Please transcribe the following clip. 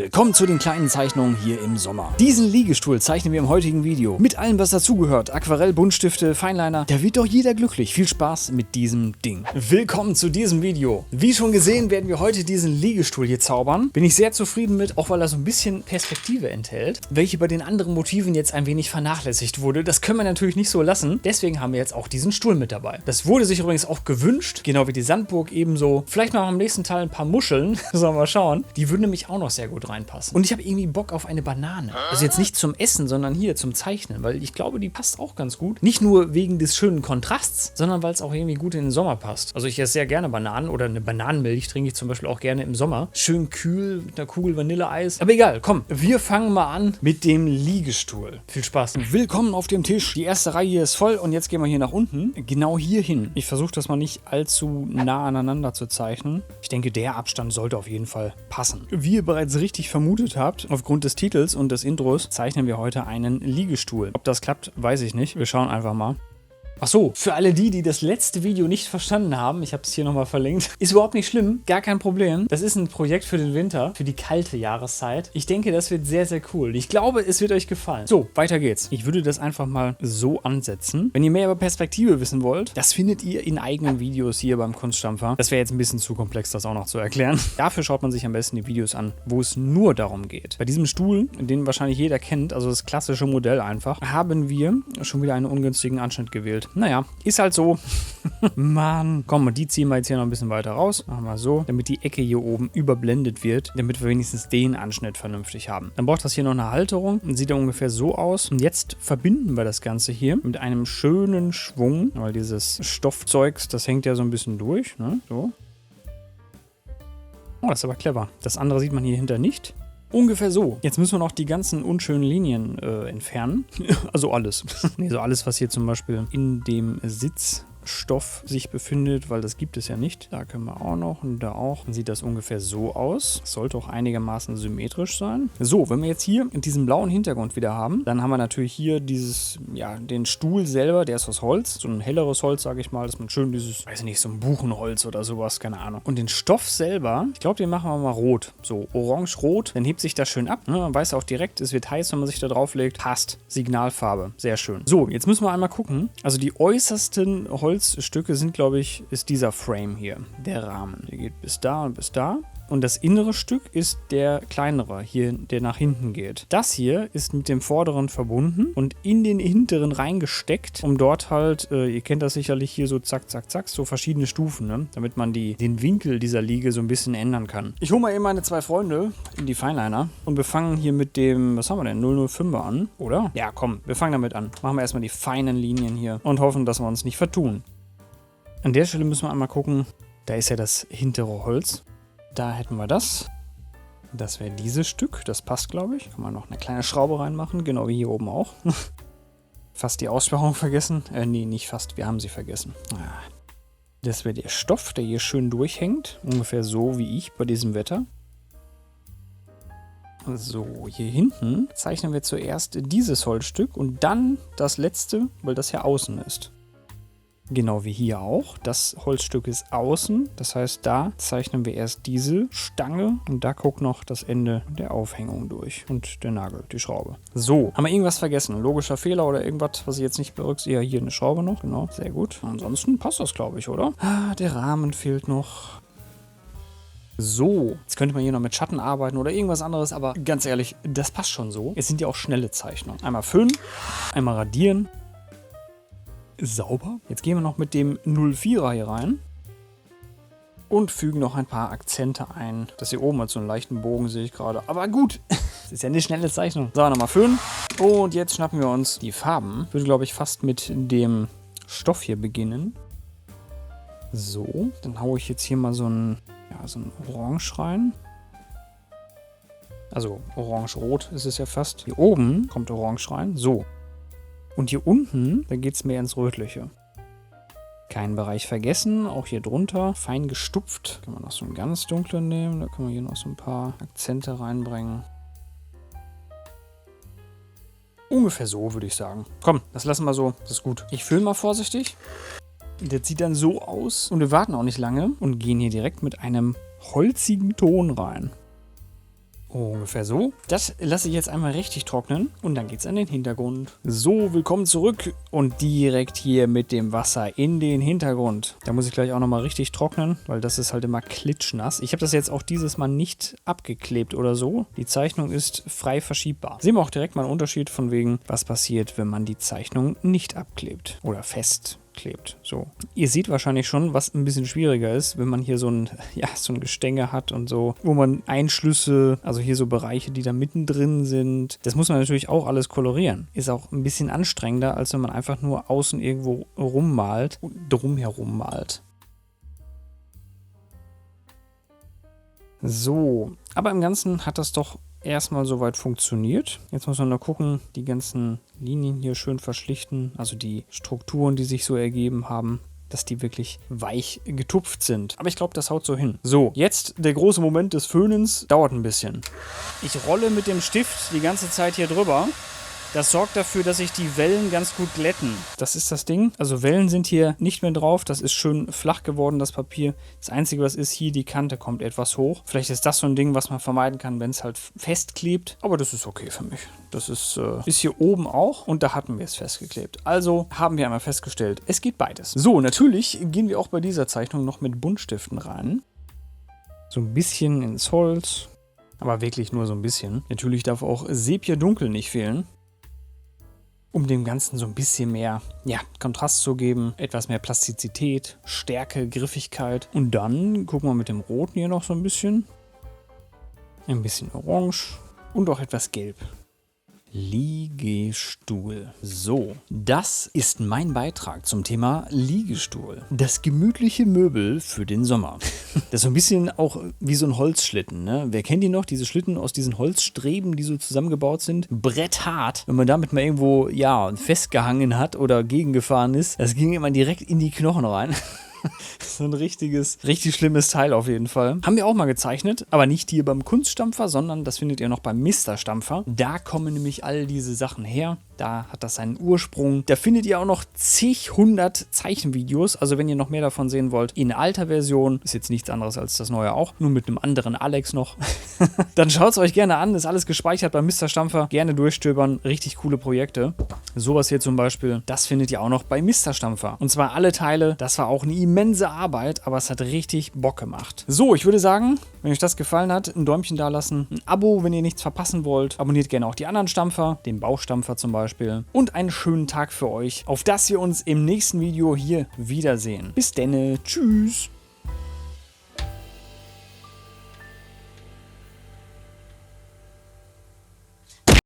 Willkommen zu den kleinen Zeichnungen hier im Sommer. Diesen Liegestuhl zeichnen wir im heutigen Video. Mit allem, was dazugehört. Aquarell, Buntstifte, Feinliner. Da wird doch jeder glücklich. Viel Spaß mit diesem Ding. Willkommen zu diesem Video. Wie schon gesehen, werden wir heute diesen Liegestuhl hier zaubern. Bin ich sehr zufrieden mit, auch weil er so ein bisschen Perspektive enthält, welche bei den anderen Motiven jetzt ein wenig vernachlässigt wurde. Das können wir natürlich nicht so lassen. Deswegen haben wir jetzt auch diesen Stuhl mit dabei. Das wurde sich übrigens auch gewünscht, genau wie die Sandburg ebenso. Vielleicht machen wir am nächsten Teil ein paar Muscheln. Sollen wir mal schauen. Die würden nämlich auch noch sehr gut reinpassen. Und ich habe irgendwie Bock auf eine Banane. Also jetzt nicht zum Essen, sondern hier zum Zeichnen, weil ich glaube, die passt auch ganz gut. Nicht nur wegen des schönen Kontrasts, sondern weil es auch irgendwie gut in den Sommer passt. Also ich esse sehr gerne Bananen oder eine Bananenmilch trinke ich zum Beispiel auch gerne im Sommer. Schön kühl mit einer Kugel Vanilleeis. Aber egal, komm, wir fangen mal an mit dem Liegestuhl. Viel Spaß. Willkommen auf dem Tisch. Die erste Reihe hier ist voll und jetzt gehen wir hier nach unten. Genau hier hin. Ich versuche das mal nicht allzu nah aneinander zu zeichnen. Ich denke, der Abstand sollte auf jeden Fall passen. Wie ihr bereits richtig vermutet habt, aufgrund des Titels und des Intros zeichnen wir heute einen Liegestuhl. Ob das klappt, weiß ich nicht. Wir schauen einfach mal. Ach so, für alle die das letzte Video nicht verstanden haben, ich habe es hier nochmal verlinkt, ist überhaupt nicht schlimm, gar kein Problem. Das ist ein Projekt für den Winter, für die kalte Jahreszeit. Ich denke, das wird sehr, sehr cool. Ich glaube, es wird euch gefallen. So, weiter geht's. Ich würde das einfach mal so ansetzen. Wenn ihr mehr über Perspektive wissen wollt, das findet ihr in eigenen Videos hier beim Kunststampfer. Das wäre jetzt ein bisschen zu komplex, das auch noch zu erklären. Dafür schaut man sich am besten die Videos an, wo es nur darum geht. Bei diesem Stuhl, den wahrscheinlich jeder kennt, also das klassische Modell einfach, haben wir schon wieder einen ungünstigen Anschnitt gewählt. Naja, ist halt so. Mann. Komm, und die ziehen wir jetzt hier noch ein bisschen weiter raus. Machen wir so, damit die Ecke hier oben überblendet wird, damit wir wenigstens den Anschnitt vernünftig haben. Dann braucht das hier noch eine Halterung und sieht dann ungefähr so aus. Und jetzt verbinden wir das Ganze hier mit einem schönen Schwung, weil dieses Stoffzeugs, das hängt ja so ein bisschen durch, ne? So. Oh, das ist aber clever. Das andere sieht man hier hinter nicht. Ungefähr so. Jetzt müssen wir noch die ganzen unschönen Linien entfernen. Also alles. Nee, so alles, was hier zum Beispiel in dem Sitzstoff sich befindet, weil das gibt es ja nicht. Da können wir auch noch und da auch. Dann sieht das ungefähr so aus. Sollte auch einigermaßen symmetrisch sein. So, wenn wir jetzt hier diesen blauen Hintergrund wieder haben, dann haben wir natürlich hier dieses, ja, den Stuhl selber, der ist aus Holz. So ein helleres Holz, sage ich mal, dass man schön dieses, weiß ich nicht, so ein Buchenholz oder sowas, keine Ahnung. Und den Stoff selber, ich glaube, den machen wir mal rot. So orange-rot, dann hebt sich das schön ab. Ne? Man weiß auch direkt, es wird heiß, wenn man sich da drauflegt. Passt. Signalfarbe. Sehr schön. So, jetzt müssen wir einmal gucken. Also die äußersten Holzstücke sind, glaube ich, ist dieser Frame hier. Der Rahmen. Der geht bis da und bis da. Und das innere Stück ist der kleinere, hier, der nach hinten geht. Das hier ist mit dem vorderen verbunden und in den hinteren reingesteckt, um dort halt, ihr kennt das sicherlich hier so zack, zack, zack, so verschiedene Stufen, ne? Damit man den Winkel dieser Liege so ein bisschen ändern kann. Ich hole mal eben meine zwei Freunde in die Feinliner und wir fangen hier mit dem, was haben wir denn, 005er an, oder? Ja, komm, wir fangen damit an. Machen wir erstmal die feinen Linien hier und hoffen, dass wir uns nicht vertun. An der Stelle müssen wir einmal gucken, da ist ja das hintere Holz. Da hätten wir das. Das wäre dieses Stück. Das passt, glaube ich. Kann man noch eine kleine Schraube reinmachen. Genau wie hier oben auch. Fast die Aussparung vergessen. Nee, nicht fast. Wir haben sie vergessen. Das wäre der Stoff, der hier schön durchhängt. Ungefähr so wie ich bei diesem Wetter. So, hier hinten zeichnen wir zuerst dieses Holzstück und dann das letzte, weil das ja außen ist. Genau wie hier auch. Das Holzstück ist außen. Das heißt, da zeichnen wir erst diese Stange und da guckt noch das Ende der Aufhängung durch. Und der Nagel, die Schraube. So, haben wir irgendwas vergessen? Ein logischer Fehler oder irgendwas, was ich jetzt nicht berücksichtige? Ja, hier eine Schraube noch. Genau, sehr gut. Ansonsten passt das, glaube ich, oder? Der Rahmen fehlt noch. So, jetzt könnte man hier noch mit Schatten arbeiten oder irgendwas anderes, aber ganz ehrlich, das passt schon so. Es sind ja auch schnelle Zeichnungen. Einmal föhnen, einmal radieren. Sauber. Jetzt gehen wir noch mit dem 04er hier rein und fügen noch ein paar Akzente ein. Das hier oben hat so einen leichten Bogen, sehe ich gerade. Aber gut, das ist ja eine schnelle Zeichnung. So, nochmal föhnen. Und jetzt schnappen wir uns die Farben. Ich würde, glaube ich, fast mit dem Stoff hier beginnen. So, dann haue ich jetzt hier mal so ein Orange rein. Also orange-rot ist es ja fast. Hier oben kommt Orange rein. So. Und hier unten, da geht es mehr ins Rötliche. Keinen Bereich vergessen, auch hier drunter, fein gestupft. Kann man noch so einen ganz dunklen nehmen, da können wir hier noch so ein paar Akzente reinbringen. Ungefähr so, würde ich sagen. Komm, das lassen wir so, das ist gut. Ich fülle mal vorsichtig. Das sieht dann so aus. Und wir warten auch nicht lange und gehen hier direkt mit einem holzigen Ton rein. Ungefähr so. Das lasse ich jetzt einmal richtig trocknen und dann geht's an den Hintergrund. So, willkommen zurück und direkt hier mit dem Wasser in den Hintergrund. Da muss ich gleich auch nochmal richtig trocknen, weil das ist halt immer klitschnass. Ich habe das jetzt auch dieses Mal nicht abgeklebt oder so. Die Zeichnung ist frei verschiebbar. Sehen wir auch direkt mal einen Unterschied von wegen, was passiert, wenn man die Zeichnung nicht abklebt oder festklebt. So. Ihr seht wahrscheinlich schon, was ein bisschen schwieriger ist, wenn man hier so ein Gestänge hat und so, wo man Einschlüsse, also hier so Bereiche, die da mittendrin sind, das muss man natürlich auch alles kolorieren. Ist auch ein bisschen anstrengender, als wenn man einfach nur außen irgendwo rummalt und drumherum malt. So, aber im Ganzen hat das doch erstmal soweit funktioniert. Jetzt muss man nur gucken, die ganzen Linien hier schön verschlichten, also die Strukturen, die sich so ergeben haben, dass die wirklich weich getupft sind. Aber ich glaube, das haut so hin. So, jetzt der große Moment des Föhnens. Dauert ein bisschen. Ich rolle mit dem Stift die ganze Zeit hier drüber. Das sorgt dafür, dass sich die Wellen ganz gut glätten. Das ist das Ding. Also Wellen sind hier nicht mehr drauf. Das ist schön flach geworden, das Papier. Das Einzige, was ist, hier die Kante kommt etwas hoch. Vielleicht ist das so ein Ding, was man vermeiden kann, wenn es halt festklebt. Aber das ist okay für mich. Das ist hier oben auch und da hatten wir es festgeklebt. Also haben wir einmal festgestellt, es geht beides. So, natürlich gehen wir auch bei dieser Zeichnung noch mit Buntstiften rein. So ein bisschen ins Holz. Aber wirklich nur so ein bisschen. Natürlich darf auch Sepia Dunkel nicht fehlen. Um dem Ganzen so ein bisschen mehr Kontrast zu geben, etwas mehr Plastizität, Stärke, Griffigkeit. Und dann gucken wir mit dem Roten hier noch so ein bisschen Orange und auch etwas Gelb. Liegestuhl. So, das ist mein Beitrag zum Thema Liegestuhl. Das gemütliche Möbel für den Sommer. Das ist so ein bisschen auch wie so ein Holzschlitten, ne? Wer kennt die noch? Diese Schlitten aus diesen Holzstreben, die so zusammengebaut sind. Bretthart. Wenn man damit mal irgendwo, festgehangen hat oder gegengefahren ist, das ging immer direkt in die Knochen rein. So ein richtig schlimmes Teil auf jeden Fall. Haben wir auch mal gezeichnet, aber nicht hier beim Kunststampfer, sondern das findet ihr noch beim Mr. Stampfer. Da kommen nämlich all diese Sachen her. Da hat das seinen Ursprung. Da findet ihr auch noch zig hundert Zeichenvideos. Also wenn ihr noch mehr davon sehen wollt, in alter Version, ist jetzt nichts anderes als das neue auch, nur mit einem anderen Alex noch. Dann schaut es euch gerne an, ist alles gespeichert beim Mr. Stampfer. Gerne durchstöbern, richtig coole Projekte. Sowas hier zum Beispiel, das findet ihr auch noch bei Mr. Stampfer. Und zwar alle Teile, das war auch eine immense Arbeit, aber es hat richtig Bock gemacht. So, ich würde sagen, wenn euch das gefallen hat, ein Däumchen da lassen, ein Abo, wenn ihr nichts verpassen wollt. Abonniert gerne auch die anderen Stampfer, den Baustampfer zum Beispiel. Und einen schönen Tag für euch, auf dass wir uns im nächsten Video hier wiedersehen. Bis denne, tschüss!